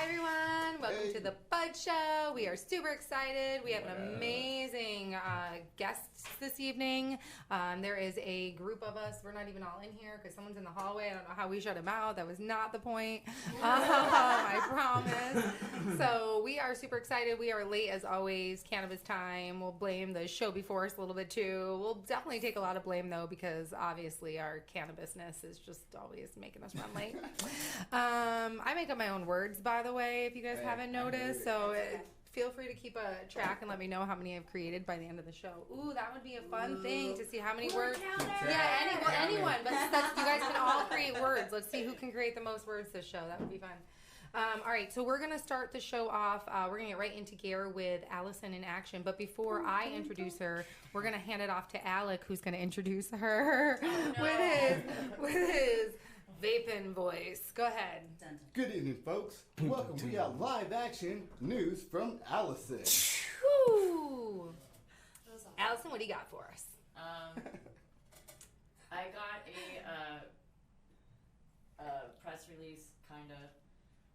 everyone. Welcome to the Bud Show. We are super excited. We have an amazing guests this evening. There is a group of us. We're not even all in here because someone's in the hallway. I don't know how we shut him out. That was not the point. I promise. So we are super excited. We are late as always. Cannabis time. We'll blame the show before us a little bit too. We'll definitely take a lot of blame though because obviously our cannabisness is just always making us run late. I make up my own words, by the way, if you guys haven't noticed. So feel free to keep a track and let me know how many I've created by the end of the show. Ooh, that would be a fun thing to see how many words. Yeah, anyone. But you guys can all create words. Let's see who can create the most words this show. That would be fun. All right, so we're going to start the show off. We're going to get right into gear with Allison in action. But before I introduce her, we're going to hand it off to Alec, who's going to introduce her with his Vapen voice. Go ahead. Good evening, folks. Welcome. We got live action news from Allison. Woo! Allison, what do you got for us? I got a press release, kind of,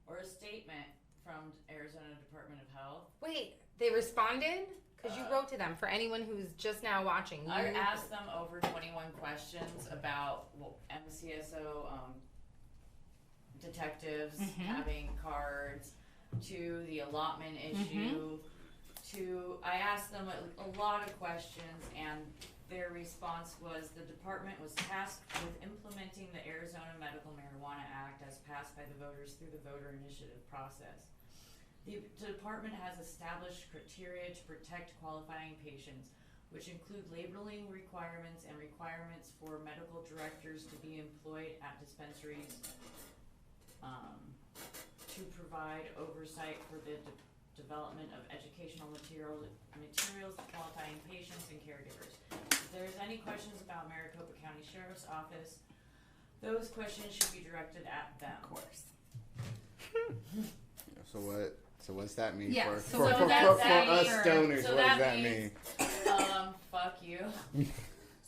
or a statement from Arizona Department of Health. Wait, they responded? Because you wrote to them. For anyone who's just now watching. I asked them over 21 questions about MCSO detectives having cards, to the allotment issue, I asked them a lot of questions, and their response was the department was tasked with implementing the Arizona Medical Marijuana Act as passed by the voters through the voter initiative process. The department has established criteria to protect qualifying patients, which include labeling requirements and requirements for medical directors to be employed at dispensaries to provide oversight for the development of educational materials to qualifying patients and caregivers. If there's any questions about Maricopa County Sheriff's Office, those questions should be directed at them. Of course. So what's that mean for us stoners? So what does that mean? Fuck you.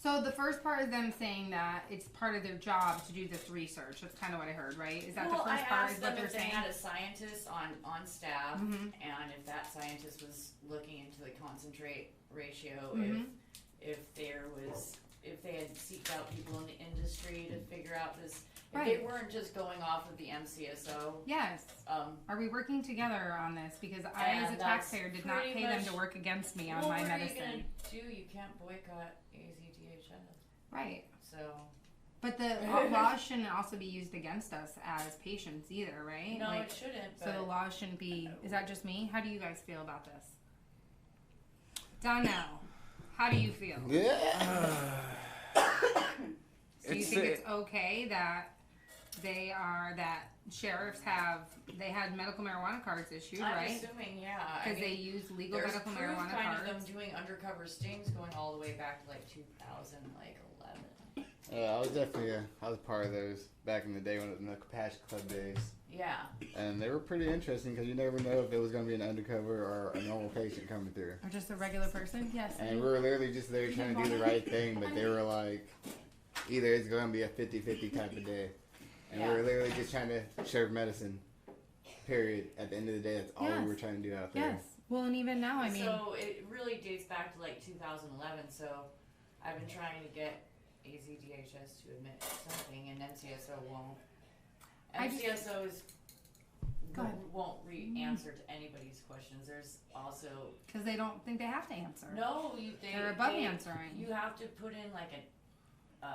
So the first part is them saying that it's part of their job to do this research. That's kind of what I heard, right? Is that the first part? Is what they're saying? I asked them if they had a scientist on staff, and if that scientist was looking into the concentrate ratio, if they had seeked out people in the industry to figure out this. If they weren't just going off of the MCSO. Yes. Are we working together on this? Because I, as a taxpayer, did not pay them to work against me on my medicine. What are you going to do? You can't boycott AZDHS. Right. So. But the law shouldn't also be used against us as patients either, right? No, it shouldn't. So the law shouldn't be. Is that just me? How do you guys feel about this? Donnell, how do you feel? Yeah. So you think it's okay that sheriffs had medical marijuana cards issued, right? I'm assuming, yeah. Because they use legal medical marijuana kind cards. Of them doing undercover stings going all the way back to like 2011. I was part of those back in the day when it was in the Capacity Club days. Yeah. And they were pretty interesting because you never know if it was going to be an undercover or a normal patient coming through. Or just a regular person? Yes. And we were literally just there trying to do the right thing, but they were like, either it's going to be a 50-50 type of day. And we were literally just trying to serve medicine, period. At the end of the day, that's all we were trying to do out there. Yes. Well, and even now, I mean. So it really dates back to like 2011. So I've been trying to get AZDHS to admit something, and MCSO won't. MCSO won't answer to anybody's questions. There's also. Because they don't think they have to answer. No, they're above answering. You have to put in like a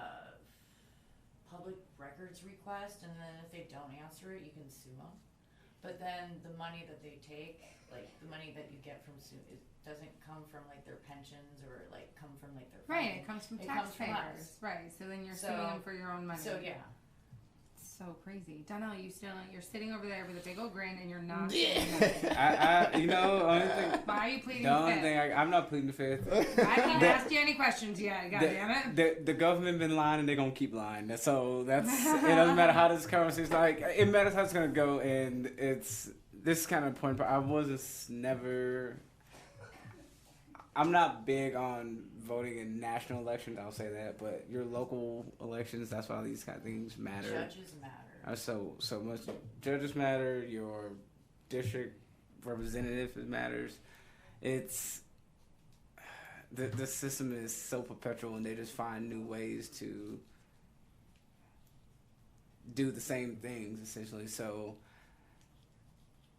public records request, and then if they don't answer it, you can sue them. But then the money that they take, like the money that you get from it doesn't come from like their pensions or like come from like their right. funding. It comes from it taxpayers, comes from us. Right? So then you're suing them for your own money. So yeah. So crazy. Donnell, you're sitting over there with a big old grin and you're not saying nothing. Only thing. Why are you pleading the the only fifth? thing I'm not pleading the fifth. I haven't asked you any questions yet. God damn it. The government been lying and they're gonna keep lying. So that's it. Doesn't matter how this conversation like. It matters how it's gonna go, and it's this kind of point. I was just never. I'm not big on voting in national elections. I'll say that, but your local elections. That's why these kind of things matter. Judges matter. So much. Judges matter. Your district representative, if it matters. It's the system is so perpetual, and they just find new ways to do the same things essentially. So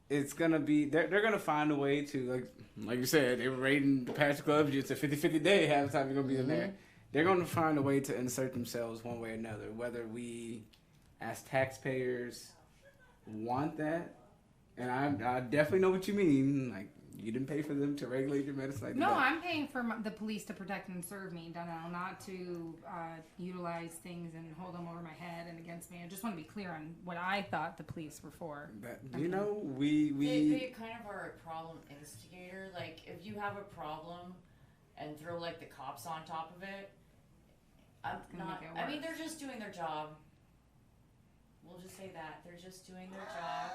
it's gonna be they're gonna find a way to like you said, they were rating the Patch Club. It's a 50-50 day. Half the time you're gonna be in there. They're gonna find a way to insert themselves one way or another, whether we as taxpayers want that. And I definitely know what you mean. Like, you didn't pay for them to regulate your medicine like that. No, I'm paying for the police to protect and serve me, Donnell, not to utilize things and hold them over my head and against me. I just want to be clear on what I thought the police were for. You know, we They kind of are a problem instigator. Like, if you have a problem and throw, like, the cops on top of it, I mean, they're just doing their job. We'll just say that. They're just doing their job.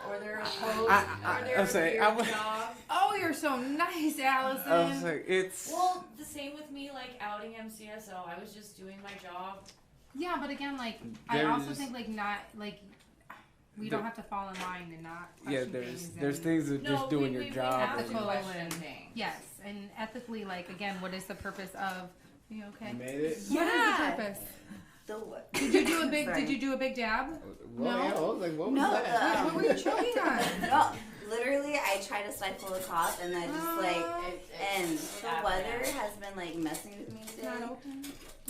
Or they're opposed to their job. Oh, you're so nice, Allison. I was like, it's... Well, the same with me, like, outing MCSO. I was just doing my job. Yeah, but again, like, I also think, like, not, like, we don't have to fall in line and not question things. There's things that just doing your job. Ethical and things. Yes, and ethically, like, again, what is the purpose of... Are you okay? You made it? What is the purpose? What? Did you do a big? Did you do a big dab? Well, No. yeah, I was like, what was that? What were you choking on? No, literally, I tried to stifle a cough, and I just and the weather has been like messing with me today.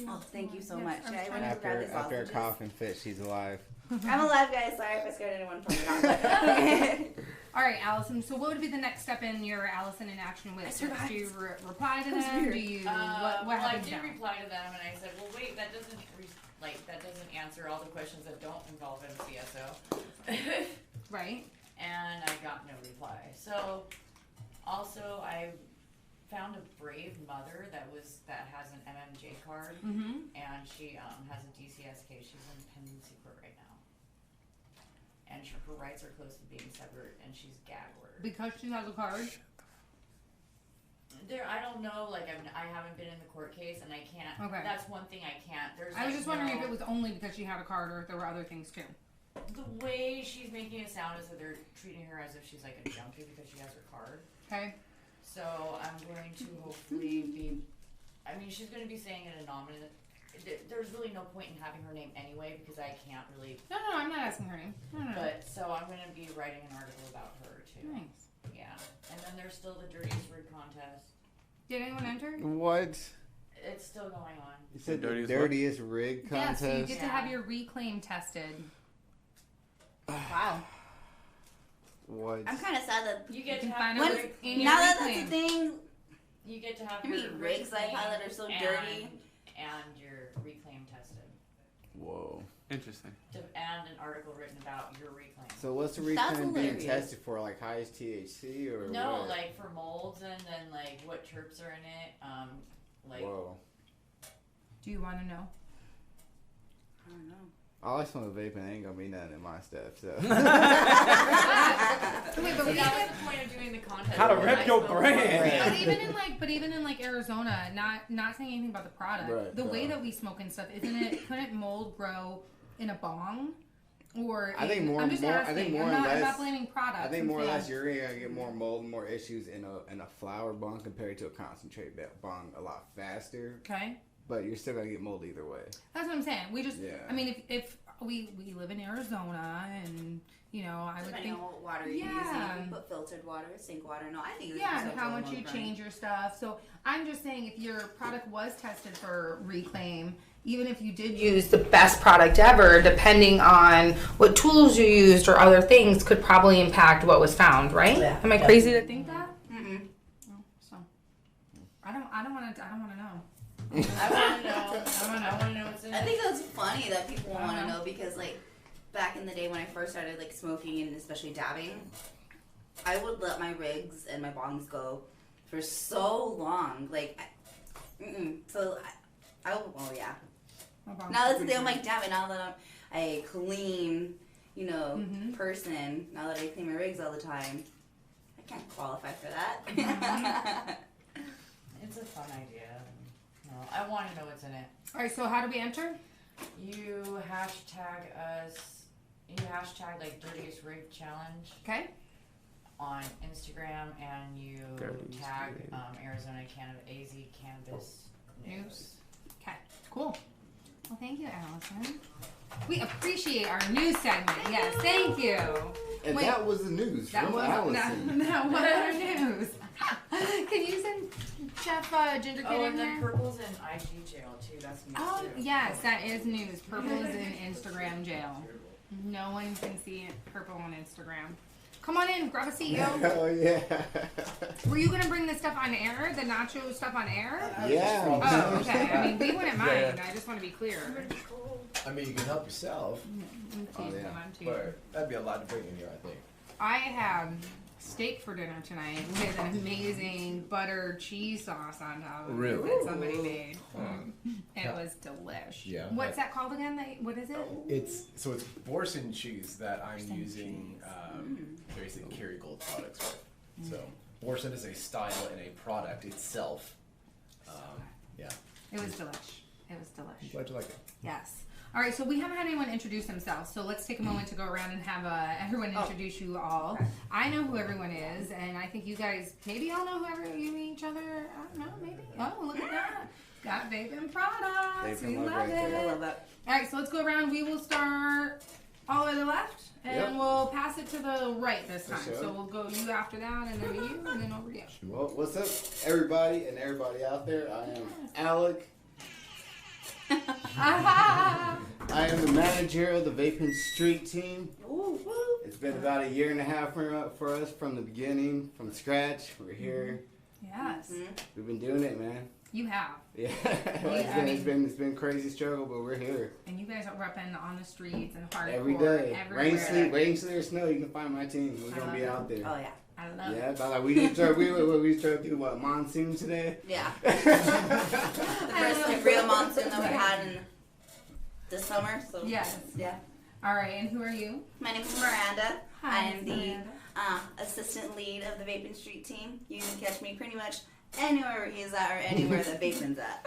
Oh, thank you so much. I went to grab these After a sausages. cough and fit, she's alive. I'm alive, guys. Sorry if I scared anyone from the All right, Allison. So, what would be the next step in your Allison in action with? I survived. Do you reply to That was them? weird. Do you Well, what I happens did now? reply to them, and I said, "Well, wait, that doesn't answer all the questions that don't involve MCSO." Right. And I got no reply. So, also, I found a brave mother that has an MMJ card, Mm-hmm. and she has a DCS case. She's in pendency court right now, and her rights are close to being severed, and she's gag ordered. Because she has a card. I don't know. Like, I haven't been in the court case, and I can't. Okay. That's one thing I can't. I was just wondering if it was only because she had a card or if there were other things too. The way she's making it sound is that they're treating her as if she's like a junkie because she has her card. Okay. So I'm going to hopefully be. I mean, she's going to be saying it anonymous. There's really no point in having her name anyway because I can't really. No, I'm not asking her name. No. But so I'm going to be writing an article about her too. Nice. Yeah, and then there's still the dirtiest rig contest. Did anyone enter? What? It's still going on. You said The the dirtiest dirtiest rig Yeah, contest? so you get to have your reclaim tested. Wow. What? I'm kind of sad that You get to can have find your it rig- in now your that that's reclaim. a thing. you get to have You your mean rigs that I've reclaim had that are so and- dirty? and your reclaim tested. Whoa. Interesting. And an article written about your reclaim. So what's the That's reclaim being hilarious. tested for? Like highest THC or No, what? like for molds and then like what terps are in it. Like Whoa. Do you want to know? I don't know. All I smell vaping ain't gonna be nothing in my stuff, so. Wait, but See, we that was the point of doing the contest. How to was rep I your smoked brand. But even in like Arizona, not saying anything about the product. Right, the way yeah. that we smoke and stuff, couldn't mold grow in a bong? Or I think more- I'm just more- I asking. think more I'm or not, I'm less- not blaming products. I think I'm more or saying- less you're gonna get more mold and more issues in a flower bong compared to a concentrate bong a lot faster. Okay. But you're still gonna get mold either way. That's what I'm saying. We just, Yeah. I mean, if we live in Arizona and, you know, I would Depending think, on what water you're Yeah. using. If you put filtered water, sink water. No, I think it's yeah, and just how a much total you no-brainer. change your stuff. So I'm just saying if your product was tested for reclaim, even if you did use the best product ever, depending on what tools you used or other things could probably impact what was found, right? Yeah. Am I crazy to think that? Mm-mm. Oh, so I don't want to know. I want to know. I want to know what's in I it. think that's funny that people I don't want to know. know because, like, back in the day when I first started, like, smoking and especially dabbing, I would let my rigs and my bongs go for so long. Like, so oh, yeah. Now that's the thing, I'm like, damn it, now that I'm a clean, Mhm. person, now that I clean my rigs all the time, I can't qualify for that. It's a fun idea. No, I want to know what's in it. All right. So how do we enter? You hashtag us. You hashtag like dirtiest rig challenge Okay. on Instagram, and you Dirtiest tag rig. Arizona Canada AZ Cannabis News. Okay. Cool. Well, thank you, Allison. We appreciate our news segment. Yes, thank you. And Wait, that was the news That from was Allison. that was our news. Can you send Chef Gingerkid Oh, in and then there? Purple's in IG jail too. That's me Oh too. yes, that is news. Purple is in Instagram jail. No one can see it. Purple on Instagram. Come on in, grab a seat, yo. Oh yeah. Were you gonna bring this stuff on air? The nacho stuff on air? Yeah. Oh, okay. I mean, we wouldn't mind. Yeah. I just want to be clear. I mean, you can help yourself, Oh, yeah. Come on, too. but that'd be a lot to bring in here, I think. I had steak for dinner tonight with an amazing butter cheese sauce on top of it Really? that somebody made. It was delish. Yeah. What's that called again? What is it? It's Borsin cheese that I'm using basically Kerrygold products with. So Borsin is a style and a product itself. Yeah. It was delish. It was delish. I'm glad you like it. Yes. All right, so we haven't had anyone introduce themselves, so let's take a moment to go around and have everyone introduce you all. Okay. I know who everyone is, and I think you guys maybe all know who each other. I don't know, maybe. Oh, look at that. Got Vapen products. Vapen We love love right it. there. I love that. All right, so let's go around. We will start all the way to the left, and Yep. we'll pass it to the right this For time. sure. So we'll go you after that, and then you, and then over to you. Well, what's up, everybody and everybody out there? I am Alec. I am the manager of the Vapen StreetTeam. Ooh, woo. It's been about a year and a half for us from the beginning, from scratch. We're here. Yes, Mhm. We've been doing it, man. you have. Yeah, I mean- it's been crazy struggle, but we're here And you guys are repping on the streets and hardcore every day. everywhere. Rain, sleet, or snow, you can find my team. We're gonna be out there. Oh yeah. I love it. Yeah, but like we just drove, we drove through what, monsoon today. Yeah. The first like real monsoon that we had in this summer. So Yes. yeah. All right, and who are you? My name is Miranda. I am the Miranda. assistant lead of the Vapen Street Team. You can catch me pretty much anywhere he's at or anywhere that Vapen's at.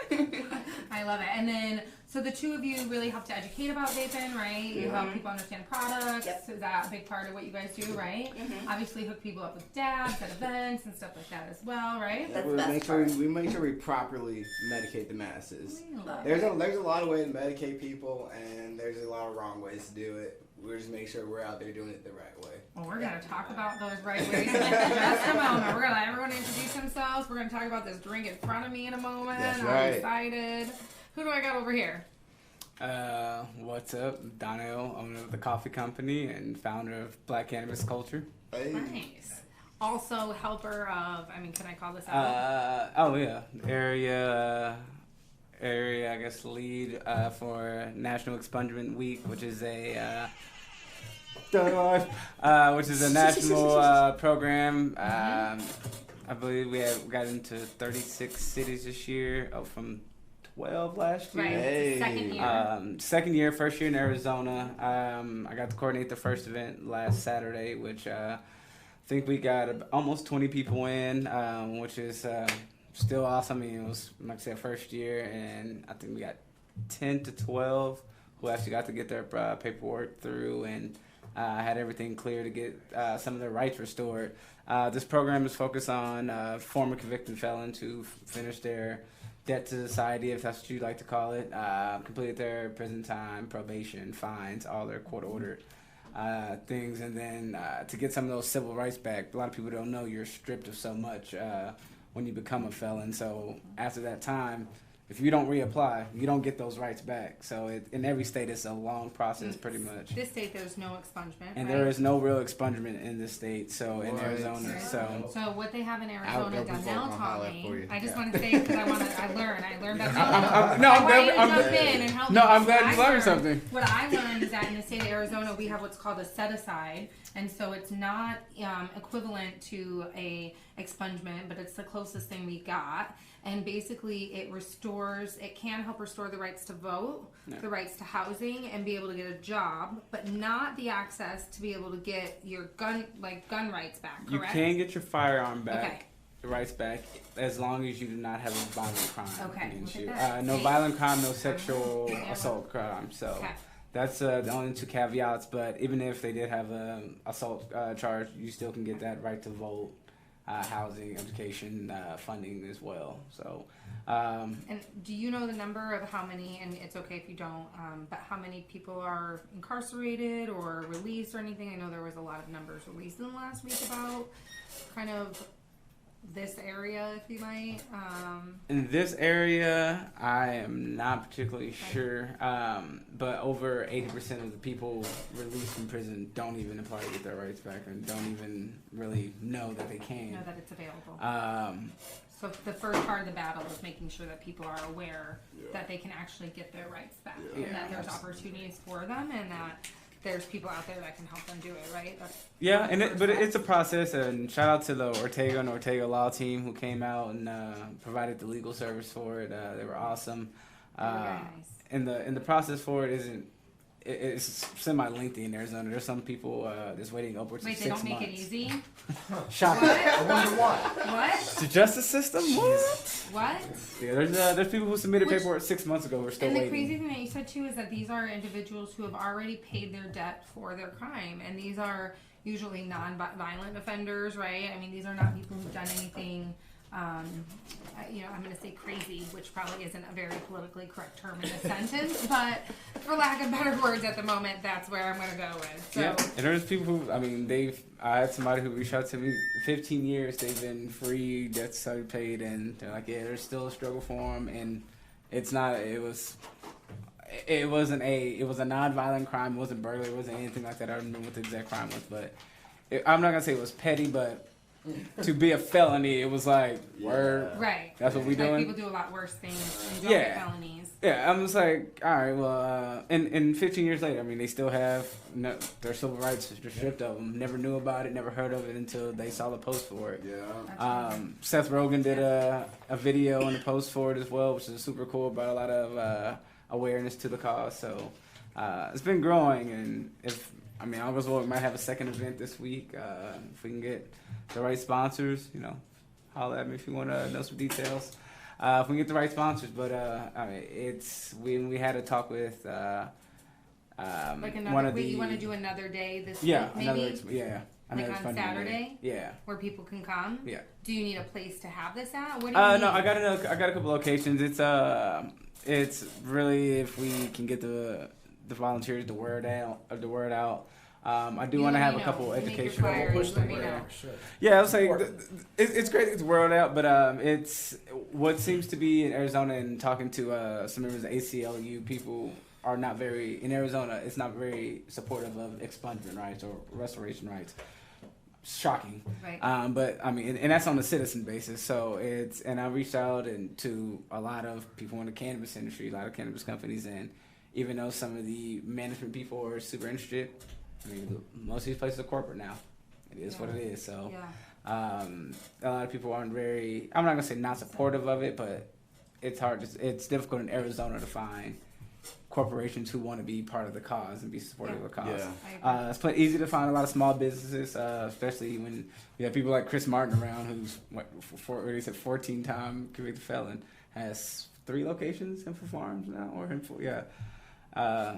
I love it. And then, so the two of you really help to educate about vaping, right? You help Mhm. people understand products. Yep. Is that a big part of what you guys do, right? Mhm. Obviously, hook people up with dabs at events and stuff like that as well, right? That's we the best make sure part. we make sure we properly medicate the masses. We love There's it. a lot of ways to medicate people, and there's a lot of wrong ways to do it. We just make sure we're out there doing it the right way. Well, we're going to talk about those right ways in just a moment. We're going to let everyone introduce themselves. We're going to talk about this drink in front of me in a moment. That's I'm right. excited. Who do I got over here? What's up? Donnell, owner of the Coughee Company and founder of Black Cannabis Culture. Hey. Nice. Also helper of, I mean, can I call this out? Oh yeah, area I guess lead for National Expungement Week, which is a national program. I believe we got into 36 cities this year, from 12 last year. Right. Hey. Second year. Second year, first year in Arizona. I got to coordinate the first event last Saturday, which I think we got almost 20 people in, which is still awesome. I mean, it was, like I said, first year, and I think we got 10 to 12 who actually got to get their paperwork through and had everything clear to get some of their rights restored. This program is focused on former convicted felons who finished their debt to society, if that's what you'd like to call it, completed their prison time, probation, fines, all their court-ordered things, and then to get some of those civil rights back. A lot of people don't know you're stripped of so much when you become a felon. So after that time, if you don't reapply, you don't get those rights back. So in every state, it's a long process, pretty much. This state, there's no expungement, And right? there is no real expungement in this state, so in What? Arizona. Right. So So what they have in I'll Arizona, go before Donnell I'll taught holler for me. you. I just Yeah. want to say because I learned that. I'm I want glad- you to I'm jump glad- in and help No, me. I'm glad What you I learned something. What I learned is that in the state of Arizona, we have what's called a set aside, and so it's not equivalent to a expungement, but it's the closest thing we got. And basically, it can help restore the rights to vote, Yeah. the rights to housing, and be able to get a job, but not the access to be able to get your gun rights back. you Correct? can get your firearm back, Okay. the rights back, as long as you do not have a violent crime Okay, against look you. at that. No See? violent crime, no sexual Yeah. assault crime. So Okay. That's the only two caveats. But even if they did have a assault charge, you still can get that right to vote, housing, education, funding as well. So. And do you know the number of how many, and it's okay if you don't, but how many people are incarcerated or released or anything? I know there was a lot of numbers released in the last week about kind of this area, if you might. In this area, I am not particularly sure, but over 80% of the people released from prison don't even apply to get their rights back and don't even really know that they can. Know that it's available. So the first part of the battle is making sure that people are aware that they can actually get their rights back and that there's opportunities for them and that there's people out there that can help them do it, right? But it's a process, and shout out to the Ortega Law team who came out and provided the legal service for it. They were awesome. Very nice. And the process for it it's semi-lengthy in Arizona. There's some people that's waiting upwards of 6 months. Wait, they don't make it easy? Shocking. I wonder why. What? The justice system? What? Yeah, there's people who submitted paperwork 6 months ago. We're still waiting. And the crazy thing that you said too is that these are individuals who have already paid their debt for their crime, and these are usually non-violent offenders, right? I mean, these are not people who've done anything. I'm going to say crazy, which probably isn't a very politically correct term in this sentence, but for lack of better words at the moment, that's where I'm going to go with. So. Yeah, and there's people who, I had somebody who reached out to me, 15 years they've been free, debts started paid, and they're like, yeah, there's still a struggle for them, and it was a non-violent crime, it wasn't burglary, it wasn't anything like that. I don't remember what the exact crime was, but I'm not going to say it was petty, but to be a felony, it was like, word. Right. That's what we doing. People do a lot worse things and don't get felonies. Yeah, I'm just like, all right, well, and 15 years later, they still have their civil rights stripped of them. Never knew about it, never heard of it until they saw the post for it. Yeah. Seth Rogen did a video and a post for it as well, which is super cool, brought a lot of awareness to the cause. So it's been growing, and August we might have a second event this week. If we can get the right sponsors, holler at me if you want to know some details. If we can get the right sponsors, but we had a talk with one of you want to do another day this week, maybe? Another on Saturday? Yeah. Where people can come? Yeah. Do you need a place to have this at? What do you need? No, I got a couple locations. It's really if we can get the volunteers the word out. I do want to have a couple educational push them. Yeah, I was saying it's great to get the word out, but it's what seems to be in Arizona, and talking to some members of ACLU, people are not very in Arizona. It's not very supportive of expungement rights or restoration rights. Shocking, right? But and that's on a citizen basis. So and I reached out to a lot of people in the cannabis industry, a lot of cannabis companies, and even though some of the management people are super interested. Most of these places are corporate now. It is what it is. So, a lot of people aren't very. I'm not gonna say not supportive of it, but it's hard. It's difficult in Arizona to find corporations who want to be part of the cause and be supportive of the cause. Yeah. It's pretty easy to find a lot of small businesses, especially when you have people like Chris Martin around, who's 14-time convicted felon, has 3 locations in farms now, or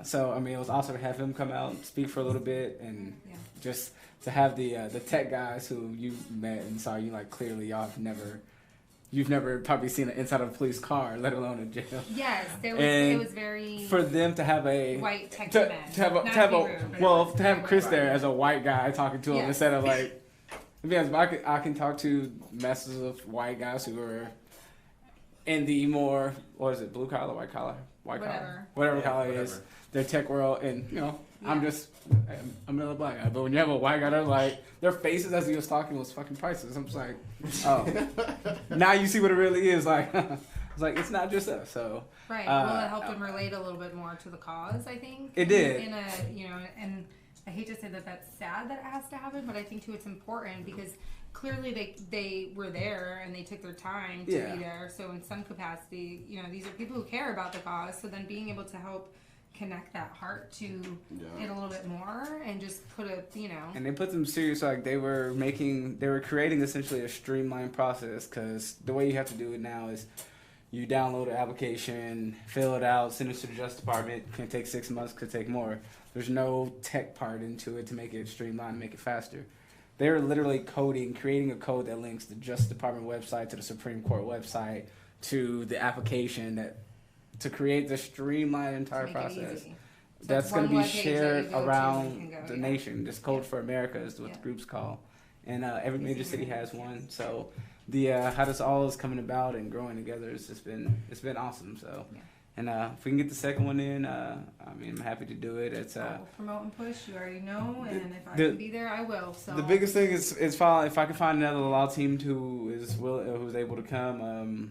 so it was awesome to have him come out and speak for a little bit, and just to have the tech guys who you met and saw you clearly you've never probably seen the inside of a police car, let alone a jail. Yes, it was very for them to have a white tech to have Chris there as a white guy talking to him instead of because I can talk to masses of white guys who are in the more blue collar, white collar. Whatever color it is, their tech world, and I'm another black guy. But when you have a white guy, they're their faces as he was talking was fucking priceless. I'm just like, oh, now you see what it really is. It's it's not just us. So right. Well, it helped him relate a little bit more to the cause. I think it did. And I hate to say that that's sad that it has to happen, but I think too it's important because. Clearly, they were there and they took their time to be there. So in some capacity, these are people who care about the cause. So then being able to help connect that heart to it a little bit more and just put And they put them serious. They were creating essentially a streamlined process, because the way you have to do it now is You download the application, fill it out, send it to the Justice Department. Can take 6 months, could take more. There's no tech part into it to make it streamlined, make it faster. They're literally creating a code that links the Justice Department website to the Supreme Court website to the application to create the streamlined entire process. That's going to be shared around the nation. This Code for America is what the group's called. And every major city has one. So how this all is coming about and growing together, it's been awesome. So, and if we can get the second one in, I'm happy to do it. It's We'll promote and push. You already know, and if I can be there, I will. So the biggest thing is if I can find another law team who's able to come.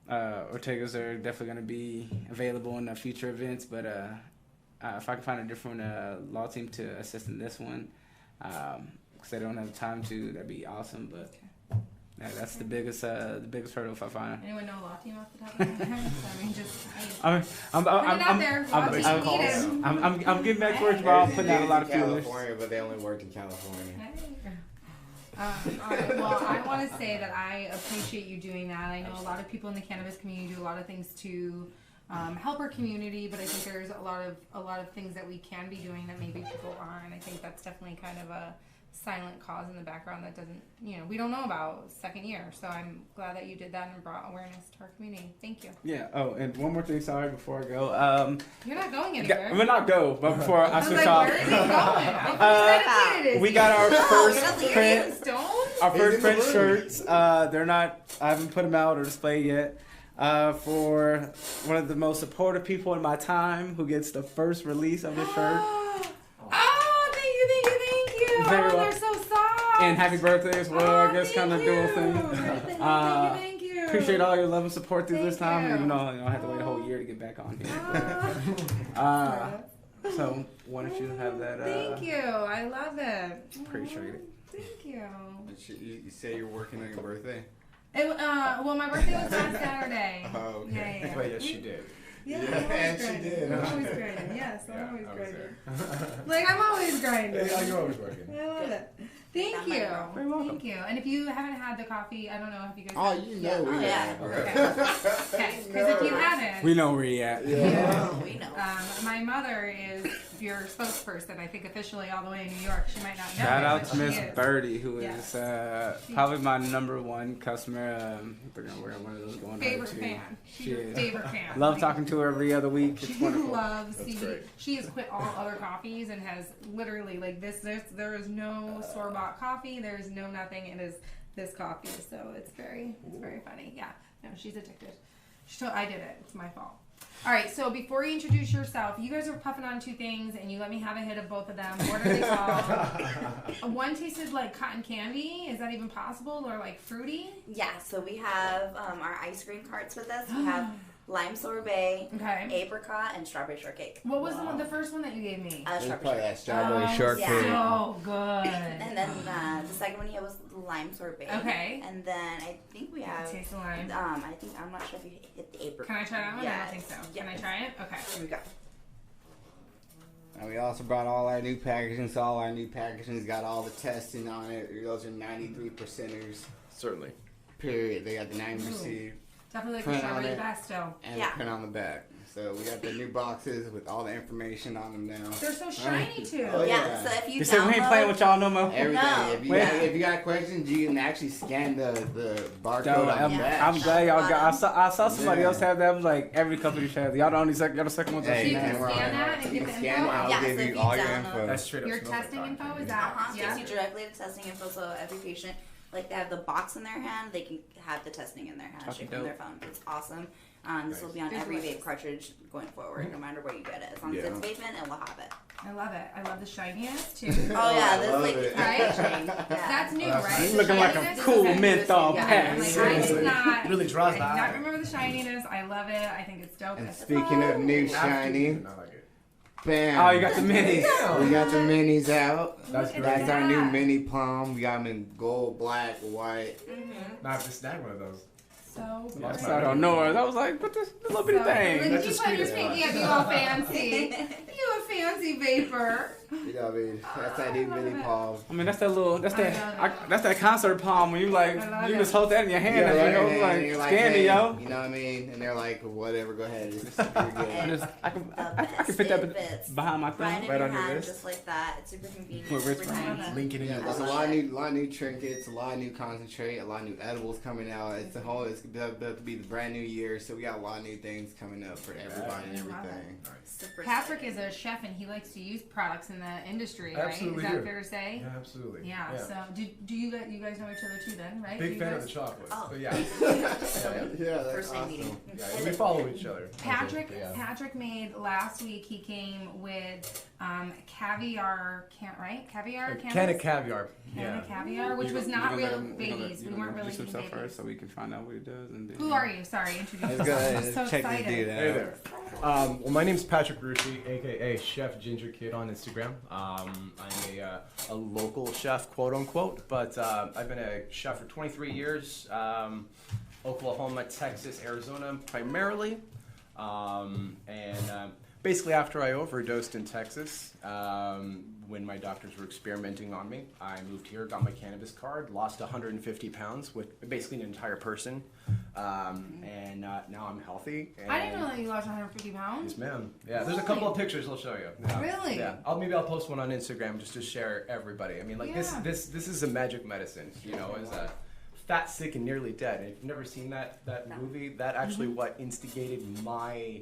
Ortega's are definitely going to be available in the future events, but if I can find a different law team to assist in this one, because they don't have time to, that'd be awesome. But that's the biggest hurdle if I find it. Anyone know a law team off the top of their head? I mean, just I'm getting back to work tomorrow. I'm putting out a lot of feelers. California, but they only work in California. All right. Well, I want to say that I appreciate you doing that. I know a lot of people in the cannabis community do a lot of things to help our community, but I think there's a lot of things that we can be doing that maybe people aren't. I think that's definitely kind of a silent cause in the background that doesn't, we don't know about second year. So I'm glad that you did that and brought awareness to our community. Thank you. Yeah. Oh, and one more thing. Sorry, before I go. You're not going anywhere. I'm not go, but before I switch off. Where are you going? We got our first print. Our first print shirts. They're not. I haven't put them out or displayed yet. For one of the most supportive people in my time, who gets the first release of the shirt. Oh, they're so soft. And happy birthday as well. I guess kind of dual thing. Thank you. Appreciate all your love and support through this time. Even though I had to wait a whole year to get back on here. So why don't you have that? Thank you. I love it. Appreciate it. Thank you. You say you're working on your birthday? Well, my birthday was last Saturday. Oh, okay. Yeah. But yes, she did. Yeah, and she did. I'm always grinding. Yes, I'm always I was grinding. there. Like, I'm always grinding. Yeah, you're always working. I love it. Thank you. Very welcome. Thank you. And if you haven't had the coffee, I don't know if you guys. Oh, you know we have. Okay. Because if you haven't, We know where you at. Yeah. We know. my mother is your spokesperson. I think officially all the way in New York. She might not know. Shout it, out but to she Miss is. Birdie, who is Yes. probably my number one customer. We're gonna wear one of those going Favorite over fan. She She's your is. favorite fan. Love Like, talking to her every other week. It's She wonderful. loves That's CBD. great. She has quit all other coffees and has literally like this. There is no store bought coffee. There is no nothing. It is this coffee. So it's very funny. Yeah. No, she's addicted. I did it. It's my fault. All right. So before you introduce yourself, you guys are puffing on two things, and you let me have a hit of both of them. What are they called? One tasted like cotton candy. Is that even possible? Or like fruity? Yeah, so we have our ice cream carts with us. We have lime sorbet, Okay. apricot, and strawberry shortcake. What was the first one that you gave me? It's Strawberry probably that shortcake. strawberry shortcake. So good. And then the second one he had was lime sorbet. Okay. And then I think we have Taste the lime. I'm not sure if you hit the apricot. Can I try that one? I Yes. don't think so. Yes. Can I try it? Okay. Here we go. And we also brought all our new packaging. So all our new packaging's got all the testing on it. Those are 93 percenters. Certainly. Period. They got the 90% Definitely like the Print on strawberry it. pesto. and Yeah. the print on the back. So we got the new boxes with all the information on them now. They're so shiny too. Oh, Yeah, yeah. so if you You said we ain't playing with y'all no more. Everything. No. If you got questions, you can actually scan the barcode Yo, on the Yeah. back. I'm glad y'all got. I saw somebody Yeah. else have that. I'm like, every company should have. Y'all the only y'all the second ones. Hey, you I've can seen man, that. scan that and you get can the scan info? it. I'll Yeah, give so if you you all your download- info. That's straight up. Your smells like testing cotton info candy. is that? Takes you directly to testing info. So every patient, like they have the box in their hand, they can have the testing in their hand, Fucking straight from dope. their phone. It's awesome. This will be on Here's every what it vape is. cartridge going forward, no matter where you get it. As long as Yeah. it's vaping, it will have it. I love it. I love the shininess too. Oh yeah, I this love like it. Right? yeah. That's new, That's right? nice. The Looking like a shininess is cool okay. menthol Yeah. pack. Like, I Seriously. did not. Really draws I did the not eye. remember the shininess. I love it. I think it's dope. And It's speaking of new After shiny, you, I like it. bam. Oh, you got the minis. We got the minis out. That's Look at great. That's our new that. mini palm. We got them in gold, black, white. Mm-hmm. Now I have to snag one of those. So good. I saw it on Noah's. I was like, "What this little bitty So, thing?" Look, That's you the put your sweetest pinky one. up, you all fancy. You a fancy vapor. You know what I mean? That's that new mini palm. I mean, that's that little, that's I that, love that's that concert palm when you like, I love you it. just hold that in your hand Yeah, and right. you know, And like, you're scan me, hey, yo. You know what I mean? And they're like, whatever, go ahead. It's, you're I good. just, I can Best. fit It that fits behind my thumb. right in Right your on your hand, wrist. just like that. It's super convenient. With wrist super band. tiny. Link it in Yeah, your there's a love lot of it. new, trinkets, a lot of new concentrate, a lot of new edibles coming out. It's about to be the brand new year, so we got a lot of new things coming up for everybody and I love everything. Super Patrick excited. is a chef and he likes to use products in the industry, right? Absolutely Is that do. fair to say? Yeah, absolutely. Yeah. So do you guys know each other too then, right? Do Big you fan guys? of the chocolate. Oh. But yeah. Yeah, that's First time awesome. meeting. Yeah, we follow each other. Patrick Yeah. Patrick made last week. He came with caviar, caviar, Can of caviar. Can of Yeah. caviar, which You was gonna- not you real gonna let him- you gonna- babies. you We gonna weren't really introduce eating himself first babies. so we can find out what he does. And then, Who are you? Sorry, introduce Let's yourself. go ahead I'm and so check this excited. dude out. Hey there. Well, my name's Patrick Rufi, aka Chef Gingerkid on Instagram. I'm a local chef, quote unquote, but I've been a chef for 23 years. Oklahoma, Texas, Arizona, primarily. Basically, after I overdosed in Texas, when my doctors were experimenting on me, I moved here, got my cannabis card, lost 150 pounds, with basically an entire person, and now I'm healthy. And I didn't know that you lost 150 pounds. Yes, ma'am. Yeah, there's a couple of pictures I'll show you. Yeah. Really? Yeah. Maybe I'll post one on Instagram just to share everybody. I mean, like Yeah. this is a magic medicine. You know, as a fat, sick, and nearly dead. And if you've never seen that movie, that actually what instigated my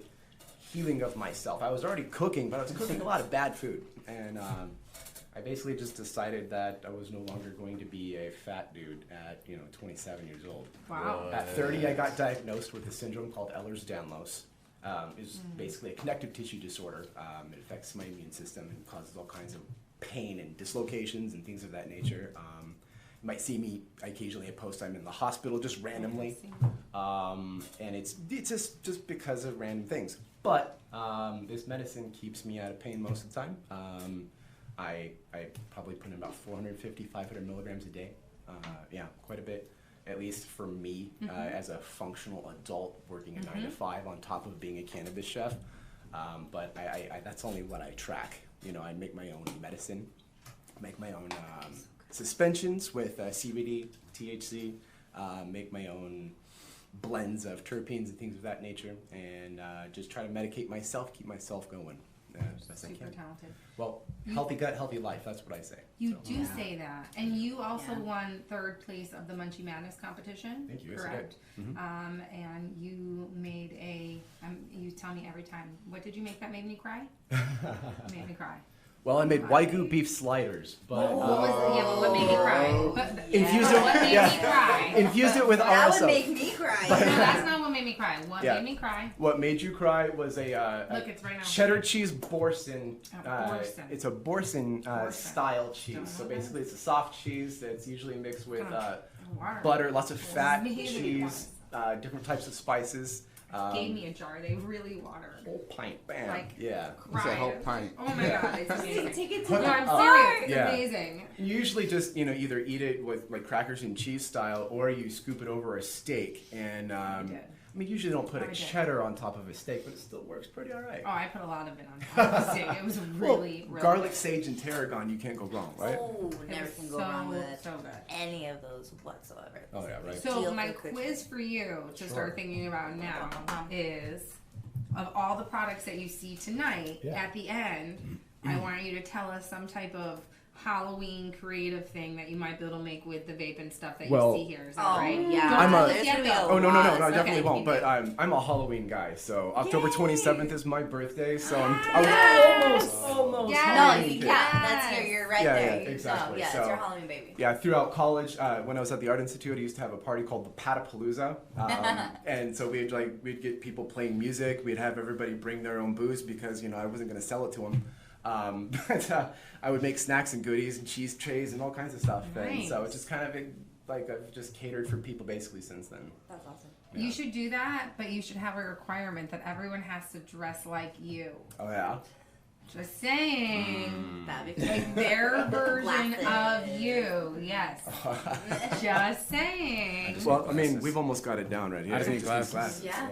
healing of myself. I was already cooking, but I was cooking a lot of bad food, and I basically just decided that I was no longer going to be a fat dude at 27 years old. Wow. At 30, I got diagnosed with a syndrome called Ehlers-Danlos. It's basically a connective tissue disorder. It affects my immune system and causes all kinds of pain and dislocations and things of that nature. You might see me occasionally at post I'm in the hospital just randomly, and it's just because of random things. But this medicine keeps me out of pain most of the time. I probably put in about 450, 500 milligrams a day. Yeah, quite a bit, at least for me as a functional adult working a 9 to 5 on top of being a cannabis chef. But I that's only what I track. I make my own medicine, make my own suspensions with CBD, THC, make my own blends of terpenes and things of that nature, and just try to medicate myself, keep myself going as best I Super can. talented. Well, healthy gut, healthy life, that's what I say. You So, do say that, and you also Yeah. won 3rd place of the Munchie Madness competition. Thank you. Yes, I Correct. did. And you made you tell me every time. What did you make that made me cry? Made me cry. Well, I made Wagyu beef sliders, but What was yeah, but what made me cry? infused it. What made me cry? Infused it with That RSO. would make me cry. No, that's not what made me cry. What Yeah. made me cry? What made you cry was a Look, it's right now. cheddar cheese Borsin. Borsin. It's a Borsin, Borsin. style Don't cheese. know So that. basically, it's a soft cheese that's usually mixed with Water. butter, lots of fat, Maybe cheese, different types of spices. Gave me a jar. They really watered. Whole pint, bam. Like- Yeah. It's a whole Cried. pint. Oh my god, it's amazing. Take it to No, the I'm heart. serious. It's Yeah. amazing. You usually just either eat it with like crackers and cheese style, or you scoop it over a steak. And I did. I mean, usually don't put I a did. cheddar on top of a steak, but it still works pretty all right. Oh, I put a lot of it on top of the steak. It was really, really garlic, good. sage, and tarragon, you can't go wrong, right? Oh, It never was can go wrong with so good. any of those whatsoever. Oh yeah, right. So Deal my for cooking. quiz for you to Sure. start thinking about now is, of all the products that you see tonight, Yeah. at the end, I want you to tell us some type of Halloween creative thing that you might be able to make with the vape and stuff that Well- you see here. Is that Oh, right? yeah. Don't I'm tell a- us There's yet, gonna be though. Oh no, lot. I Okay. definitely won't. You But do. I'm a Halloween guy, so October Yay. 27th is my birthday, so I Yes. was almost Yes. No, Halloween you kid. can't. That's you're right Yeah, there. yeah, exactly. No, yeah, So- it's your Halloween baby. Yeah, throughout college, when I was at the Art Institute, I used to have a party called the Patapalooza, and so we'd get people playing music. We'd have everybody bring their own booze because I wasn't going to sell it to them. But I would make snacks and goodies and cheese trays and all kinds of stuff, and so Nice. it's just kind of like I've just catered for people basically since then. That's awesome. Yeah. You should do that, but you should have a requirement that everyone has to dress like you. Oh yeah. Just saying. That'd be Like their version of Glasses. you. too. Yes. Just saying. Well, I mean, we've almost got it down right here. I just need glasses. Yeah.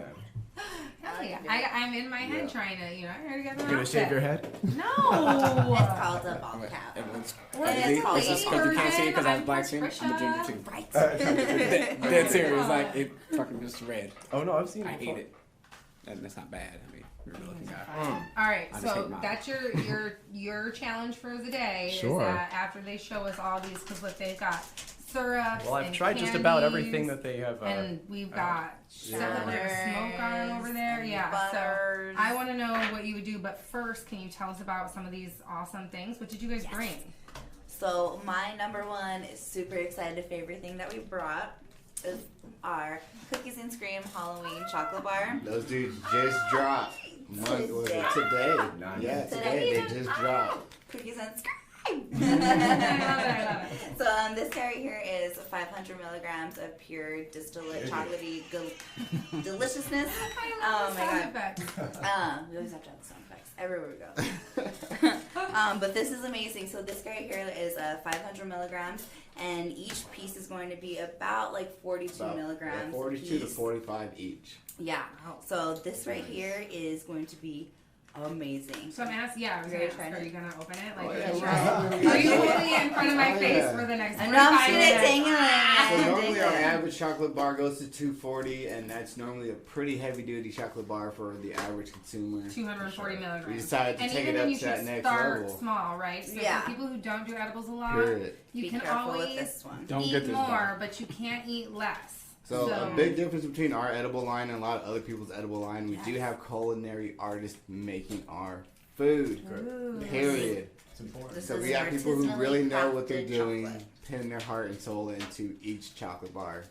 Hell yeah. I'm in my head trying to, I already got the You're gonna shave your head? No. It's called a ball cap. Everyone's It's called crazy because you can't see it because I have black skin. I'm a ginger too. Right. Dead serious. Like, it fucking just red. Oh no, I've seen it I before. hate it. That's not bad. I mean, you're a looking guy. All right, I just so hate mine. that's your challenge for the day. Sure. Is that after they show us all these, because look, they've got syrups. Well, I've and tried just about candies, everything that they have. and we've got stuff that we're gonna smoke on over there. and Yeah. butters. So I want to know what you would do, but first, can you tell us about some of these awesome things? What did you guys bring? So my number one is super excited favorite thing that we brought is our Cookies and Scream Halloween chocolate bar. Those dudes just dropped. Today? Nice. Yeah, Today. today they just dropped. Cookies and Scream. I love it. I love it. So this guy right here is 500 milligrams of pure distillate chocolatey deliciousness. I love Oh the my sound God. effects. We always have to have the sound effects everywhere we go. But this is amazing. So this guy right here is 500 milligrams, and each piece is going to be about like 42 milligrams. 42 a to piece. 45 each. Yeah. So this right here is going to be amazing. So I'm asking, I was You're gonna gonna ask, try are it? you gonna open it? Oh, Like, yeah, are you holding it in front of my Oh, face yeah. for the next I know I'm 45 shooting it, minutes? dangling. So normally our average chocolate bar goes to 240, and that's normally a pretty heavy duty chocolate bar for the average consumer. 240 milligrams. We decided to And take even it then, up you to that should next start level. small, right? So Yeah. for people who don't do edibles a lot, Period. you Be can careful with always this one. Don't eat get this more, bar. but you can't eat less. So a big difference between our edible line and a lot of other people's edible line, we do have culinary artists making our food. Ooh. Period. It's important. This So is we have people who artisanally really know what they're crafted doing, chocolate. putting their heart and soul into each chocolate bar.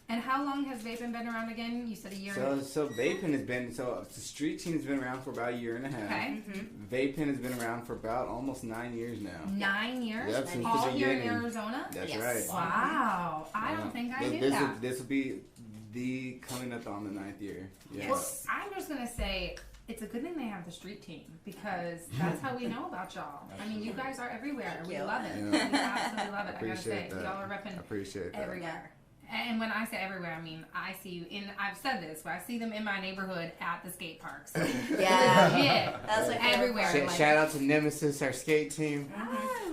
And how long has Vapen been around again? You said a year. So Vapen has been, the street team has been around for about a year and a half. Okay. Vapen has been around for about almost 9 years now. 9 years? Yep, since All the here in beginning. Arizona? That's Yes. right. Wow. I don't think I knew this that. This will be the coming up on the 9th year. Yes. Well, I'm just gonna say it's a good thing they have the street team because that's how we know about y'all. I mean, you guys are everywhere. We Yeah. love it. Yeah. We absolutely love it. I gotta Appreciate say, that. y'all are I repping appreciate that. everywhere. And when I say everywhere, I mean I see you in. I've said this, but I see them in my neighborhood at the skate parks. Yeah. Yeah, That's my favorite everywhere. part. Like, Shout out to Nemesis, our skate team.